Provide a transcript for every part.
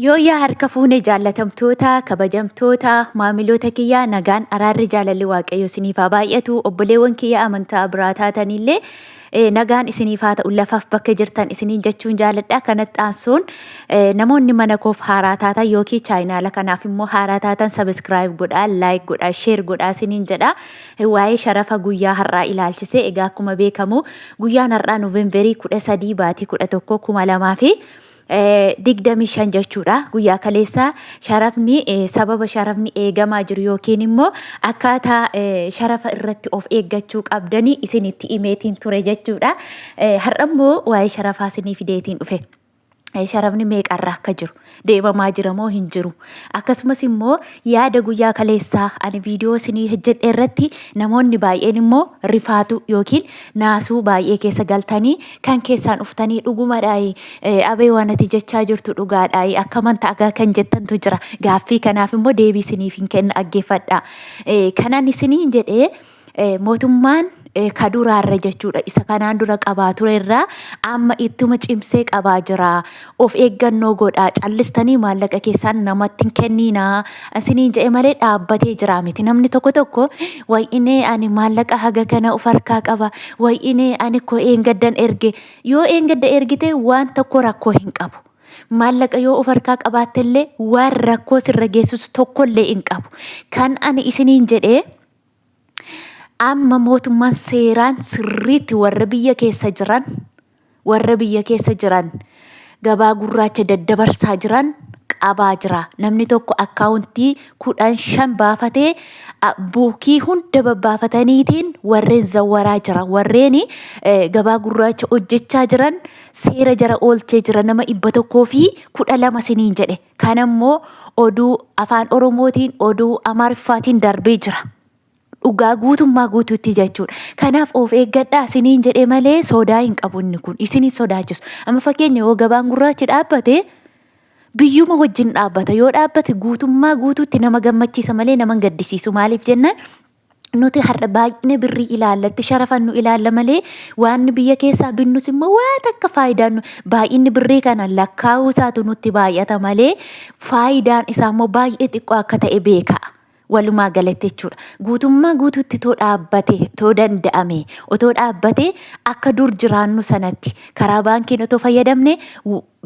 Yooyyaa harka fuunee jaallatamtoota kabajamtoota maamiloota kiyyaa nagaan araarri jaalalli waaqayyo isiniif haa baay'atu obboleewwan kiyya amantaa biraa taatanillee nagaan isiniif haa ta'u lafaaf bakka jirtan isiniin jechuun jaalladha. Kanatti aansuun namoonni mana koof haaraa taatan yookiin chaayinaala kanaaf immoo haaraa taatan sabiskiraayib godhaa, laayik godhaa, sheer godhaa isiniin jedha. Waa'ee sharafa guyyaa har'aa ilaalchisee egaa akkuma beekamu guyyaan har'aa Noovembarii 13 baatii 11 2000 digdamii shan jechuudha. Guyyaa kaleessaa sharafni sababa sharafni eegamaa jiru yookiin immoo akkaataa sharafa irratti of eeggachuu qabdanii isinitti himeetiin ture jechuudha. Har'a immoo waa'ee sharafaa isinii fideetiin dhufe. Sharafni meeqarraa akka jiru deemamaa jira moo hin jiru, akkasumas immoo yaada guyyaa kaleessaa ani viidiyoo isinii hojjedhe irratti namoonni baay'een immoo rifaatu yookiin naasuu baay'ee keessa galtanii kan keessaan uftanii dhugumadhaa abee waan ati jechaa jirtu dhugaadhaa akka amantaa kan jettantu jira. Gaaffii kanaaf immoo deebii isiniif hin kenna, dhaggeeffadhaa. Kanan isiniin jedhee mootummaan kaduraarra jechuudha isa kanaan dura qabaa ture irraa amma ittuma cimsee qabaa jira. Of eeggannoo godhaa, callistanii maallaqa keessaan namatti hin kenninaa isiniin jedhe malee dhaabbatee jira miti. Namni tokko wayinee ani maallaqa haga kana of harkaa qaba, wayinee ani ko eengaddan erge. Yoo eengadda ergite waan tokko rakkoo hin qabu. Maallaqa yoo of harkaa qabaattellee waan rakkoo sirra geessisu tokkollee hin qabu. Kan ani isiniin jedhee amma mootummaan seeraan sirriitti warra biyya keessa jiran gabaa gurraacha daddabarsaa jiran qabaa jira. Namni tokko akkaawuntii 15 baafatee buukii hunda babbaafataniitiin warreen zawwaraa jira. Warreen gabaa gurraacha hojjechaa jiran seera jara oolchee jira nama 112 isiniin jedhe. Kan ammoo oduu afaan Oromootiin oduu Amaariffaatiin darbee jira. Dhugaa guutummaa guutuutti jechuudha. Kanaaf of eeggadhaa isiniin jedhe malee sodaa hin qabu inni kun isinii sodaachisu. Amma fakkeenya yoo gabaan gurraachi dhaabbate biyyuma wajjin dhaabbata. Yoo dhaabbate guutummaa guutuutti nama gammachiisa malee nama hin gaddisiisu. Maaliif jennaan nuti har'a baay'ina birrii ilaallatti sharafannu ilaalla malee waan biyya keessaa binnus immoo waan akka faayidaan baay'inni birrii kana lakkaa'uu isaatu nutti baay'ata malee faayidaan isaa immoo baay'ee xiqqoo akka ta'e beeka. Walumaa galatti jechuudha. Guutummaa guutuutti too dhaabbate too danda'ame otoo dhaabbate akka dur jiraannu sanatti karaa baankiin otoo fayyadamne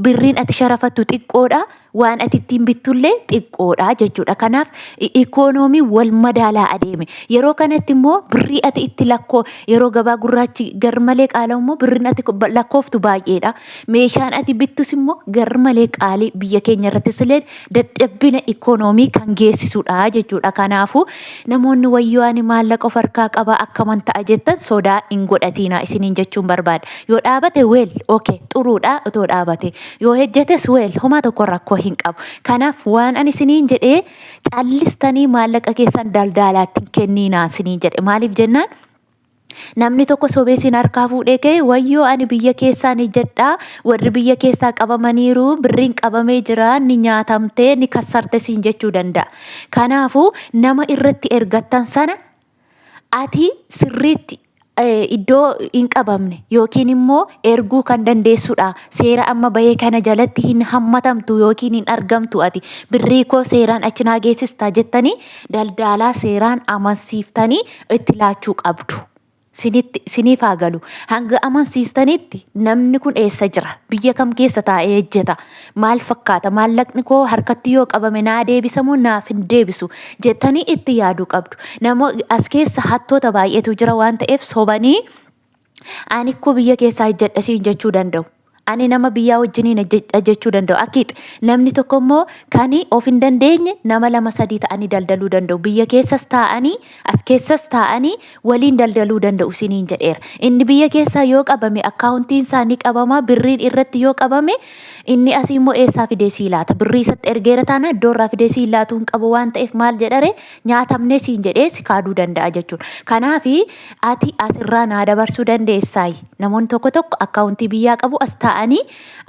birriin ati sharafattu xiqqoodha, waan ati ittiin bittullee xiqqoodha jechuudha. Kanaaf ikoonoomii wal madaalaa adeeme. Yeroo kanatti immoo birrii ati itti lakkoo yeroo gabaa gurraachi garmalee qaalamu immoo birriin ati lakkooftu baay'eedha. Meeshaan ati bittus immoo garmalee qaalii biyya keenya irrattis illee dadhabbina ikoonoomii kan geessisudha jechuudha. Kanaafuu namoonni wayyoo ani maallaqa of harkaa qaba akka amantaa jettan sodaa hin godhatinaa isiniin jechuun barbaada. Yoo dhaabate weel okay xuruudha otoo dhaabate. Yoo hojjetes weel homaa tokko rakkoo hin qabu. Kanaaf waan ani isiniin jedhee callistanii maallaqa keessan daldalaatti hin kenninaa isiniin jedhe. Maaliif jennaan namni tokko sobee isin harkaa fuudhee ka'e wayyoo ani biyya keessaa ni jedhaa warri biyya keessaa qabamaniiru birriin qabamee jira ni nyaatamtee ni kassarte siin jechuu danda'a. Kanaafuu nama irratti ergattan sana ati sirriitti iddoo hin qabamne yookiin immoo erguu kan dandeessudha. Seera amma bahee kana jalatti hin hammatamtu yookiin hin argamtu. Ati birrii koo seeraan achi naa geessistaa jettanii daldalaa seeraan amansiiftanii itti laachuu qabdu. Siniif haa galu. Hanga amansiistanitti namni kun eessa jira? Biyya kam keessa taa'ee hojjeta? Maal fakkaata? Maallaqni koo harkatti yoo qabame naa deebisa moo naaf hin deebisu jettanii itti yaaduu qabdu. Namoonni as keessa hattoota baay'eetu jira waan ta'eef sobanii ani koo biyya keessaa hojjedha siin jechuu danda'u. Ani nama biyyaa wajjiniin jechuu danda'u. Akkiitti namni tokko immoo kan of hin dandeenye nama 2-3 ta'anii daldaluu danda'u. Biyya keessas taa'anii as keessas taa'anii waliin daldaluu danda'u isiniin jedheera. Inni biyya keessaa yoo qabame akkaawuntiin isaa ni qabama. Birriin irratti yoo qabame inni asii immoo eessaa fidee sii laata? Birrii isatti ergeera taana iddoorraa fidee sii laatu hin qabu waan ta'eef maal jedhare nyaatamnee siin jedhee si kaaduu danda'a jechuudha. Kanaaf ati asirraa naa dabarsuu dandeessaa. Namoonni tokko akkaawuntii biyyaa qabu as ta'a. ka'anii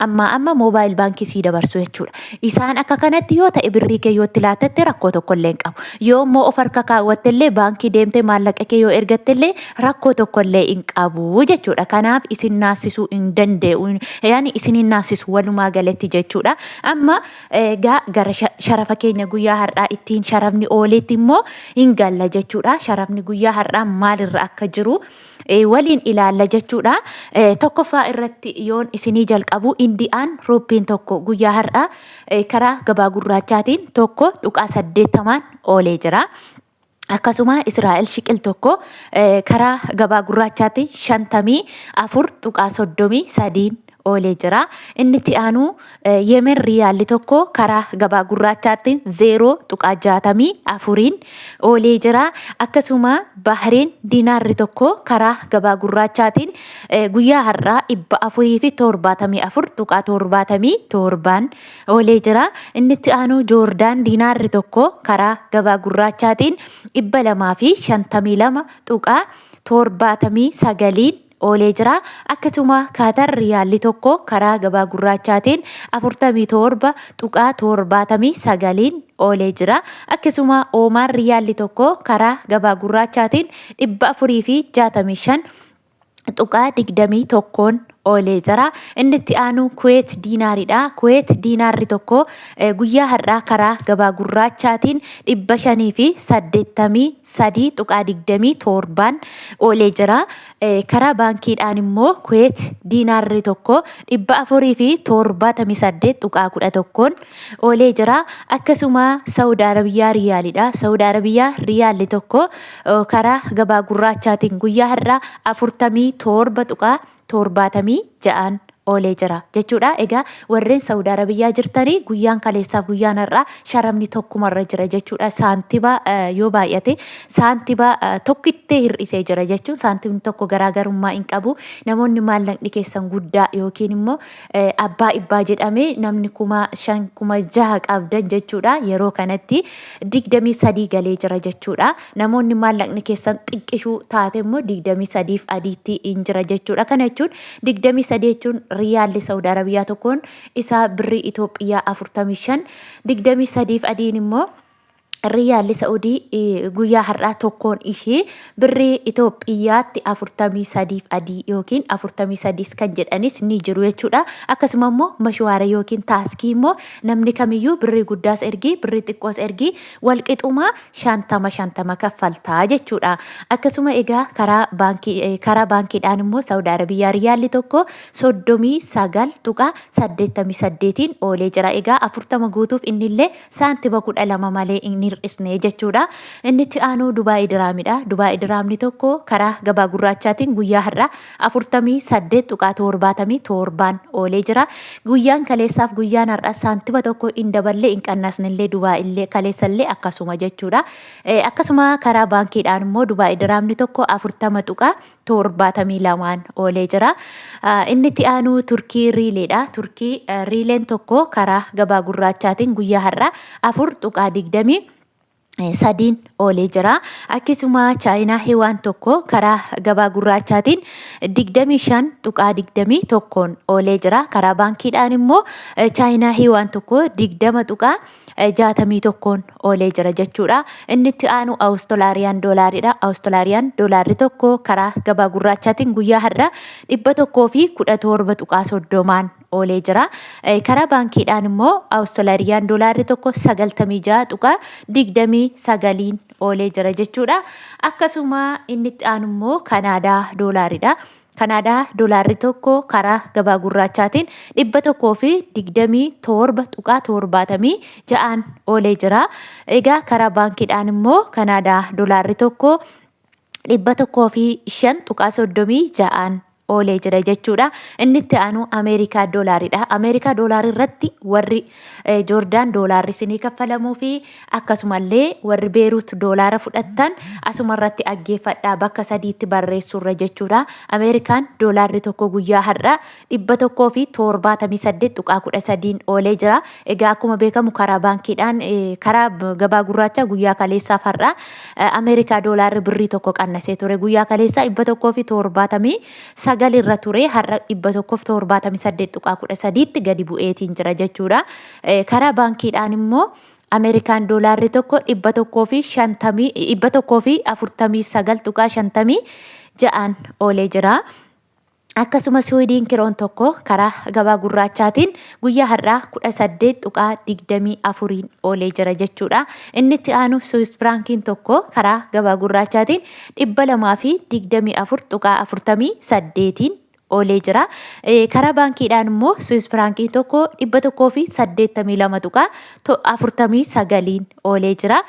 amma moobaayil baankii sii dabarsu jechuudha. Isaan akka kanatti yoo ta'e birrii kee yoo itti laatatte rakkoo tokko illee hin qabu. Yoo immoo of harka kaawwatte illee baankii deemtee maallaqa kee yoo ergatte illee rakkoo tokko illee hin qabu jechuudha. Kanaaf isin naasisuu hin danda'u. Yaani isin hin naasisu walumaa galatti jechuudha. Amma gara sharafa keenya guyyaa har'aa ittiin sharafni ooleetti immoo hin galla jechuudha. Sharafni guyyaa har'aa maalirra akka jiru waliin ilaalla jechuudha. Tokkoffaa irratti yoon isinii jalqabu Indiyaan ruuppiin tokko guyyaa har'aa karaa gabaa gurraachaatiin 1.80 oolee jira. Akkasuma Israa'el shiqil tokko karaa gabaa gurraachaatiin 54.33 oolee jira. Inni itti aanu Yemen riyaalli tokko karaa gabaa gurraachaatiin 0.64 oolee jira. Akkasuma Bahrein diinaarri tokko karaa gabaa gurraachaatiin guyyaa har'aa 474.77 oolee jira. Inni itti aanu Joordaan diinaarri tokko karaa gabaa gurraachaatiin 252.79 oolee jira. Akkasuma Kaatar riyaalli tokko karaa gabaa gurraachaatiin 47.79 oolee jira. Akkasuma Oomaan riyaalli tokko karaa gabaa gurraachaatiin 465.21 oolee jira. Inni itti aanu Kuweet diinaaridha. Kuweet diinaarri tokko guyyaa har'aa karaa gabaa gurraachaatiin 583.27 oolee jira. Karaa baankiidhaan immoo Kuweet diinaarri tokko 478.11 oolee jira. Akkasuma Saudi Arabiyaa riyaalidha. Saudi Arabiyaa riyaalli tokko karaa gabaa gurraachaatiin guyyaa har'aa 47.76 oolee jira jechuudha. Egaa warreen Saudi Arabiyaa jirtanii guyyaan kaleessaaf guyyaan har'aa sharafni tokkumarra jira jechuudha. Saantiba yoo baay'ate saantiba tokkittee hir'isee jira jechuun saantimni tokko garaagarummaa hin qabu. Namoonni maallaqni keessan guddaa yookiin immoo abbaa ibbaa jedhamee namni 5,000 6,000 qabdan jechuudha. Yeroo kanatti 23 galee jira jechuudha. Namoonni maallaqni keessan xiqqishuu taate immoo 23 fi adiitti hin jira jechuudha. Kana jechuun 23 jechuun riyaalli Saudi Arabiyaa tokkoon isaa birrii Itoophiyaa 45 23 fi adiin immoo riyaalli Saudii guyyaa har'aa tokkoon ishee birrii Itoophiyaatti 43 fi adii yookiin 43 kan jedhanis ni jiru jechuudha. Akkasuma immoo mashwaara yookiin taaskii immoo namni kamiyyuu birrii guddaas ergi birrii xiqqoos ergi walqixuma 50 kaffaltaa jechuudha. Akkasuma egaa karaa baankiidhaan immoo Saudi Arabiyaa riyaalli tokko 39.88 oolee jira. Egaa 40 guutuuf innillee saantiba 12 malee inni hir'isne jechuudha. Inni itti aanu Dubaay diraamidha. Dubaay diraamni tokko karaa gabaa gurraachaatiin guyyaa har'aa 48.77 oolee jira. Guyyaan kaleessaaf guyyaan har'aa saantiba tokko hin daballee hin qannasnellee Dubaay illee kaleessallee akkasuma jechuudha. Akkasuma karaa baankiidhaan immoo Dubaay diraamni tokko 40.72 oolee jira. Inni itti aanu Turkii riileedha. Turkii riileen tokko karaa gabaa gurraachaatiin guyyaa har'aa 4.23 oolee jira. Akkasuma Chaayinaa hewaan tokko karaa gabaa gurraachaatiin 25.21 oolee jira. Karaa baankiidhaan immoo Chaayinaa hewaan tokko 20.61 oolee jira jechuudha. Inni itti aanu Awustiraaliyaa doolaaridha. Awustiraaliyaa doolaarri tokko karaa gabaa gurraachaatiin guyyaa har'aa 117.30 oolee jira. Karaa baankiidhaan immoo Awustiraaliyaa doolaarri tokko 96.29 oolee jira jechuudha. Akkasuma inni itti aanu immoo Kanaadaa doolaaridha. Kanaadaa doolaarri tokko karaa gabaa gurraachaatiin 127.76 oolee jira. Egaa karaa baankiidhaan immoo Kanaadaa doolaarri tokko 105.36 oolee jira jechuudha. Inni itti aanu Ameerikaa doolaaridha. Ameerikaa doolaari irratti warri Joordaan doolaarri isinii kaffalamuu fi akkasumallee warri Beeruut doolaara fudhattan asuma irratti dhaggeeffadhaa bakka sadiitti barreessurra jechuudha. Ameerikaan doolaarri tokko guyyaa har'aa 178.13 oolee jira. Egaa akkuma beekamu karaa baankiidhaan karaa gabaa gurraacha guyyaa kaleessaaf har'aa Ameerikaa doolaarri birrii tokko qannasee ture. Guyyaa kaleessaa 179 sagal irra ture har'a 178.13 gadi bu'eetiin jira jechuudha. Karaa baankiidhaan immoo Amerikaan doolaarri tokko 149.56 oolee jira. Akkasuma Swiidin kiroon tokko karaa gabaa gurraachaatiin guyyaa har'aa 18.24 oolee jira jechuudha. Inni itti aanu Swiss frankiin tokko karaa gabaa gurraachaatiin 224.48 oolee jira. Karaa baankiidhaan immoo Swiss frankiin tokko 182.49 oolee jira.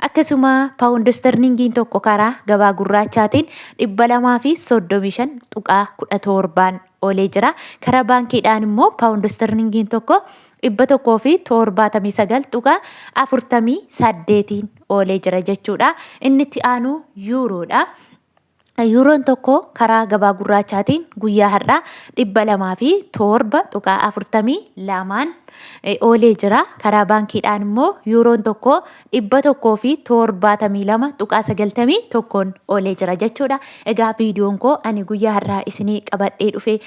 Akkasuma paawundi sterlingiin tokko karaa gabaa gurraachaatiin 235.17 oolee jira. Karaa baankiidhaan immoo paawundi sterlingiin tokko 179.48 oolee jira jechuudha. Inni itti aanu yuuroodha. Yuuroon tokko karaa gabaa gurraachaatiin guyyaa har'aa 207.42 oolee jira. Karaa baankiidhaan immoo yuuroon tokko 172.91 oolee jira jechuudha. Egaa viidiyoon koo ani guyyaa har'aa isinii qabadhee dhufe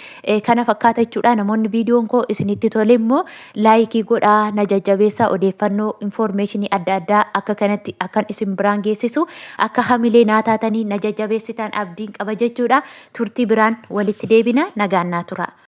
kana fakkaata jechuudha. Namoonni viidiyoon koo isinitti tole immoo laayikii godhaa, na jajjabeessaa, odeeffannoo infoormeeshinii adda addaa akka kanatti akkan isin biraan geessisu akka hamilee naa taatanii na jajjabeessitan abdiin qaba jechuudha. Turtii biraan walitti deebina, nagaan naa tura.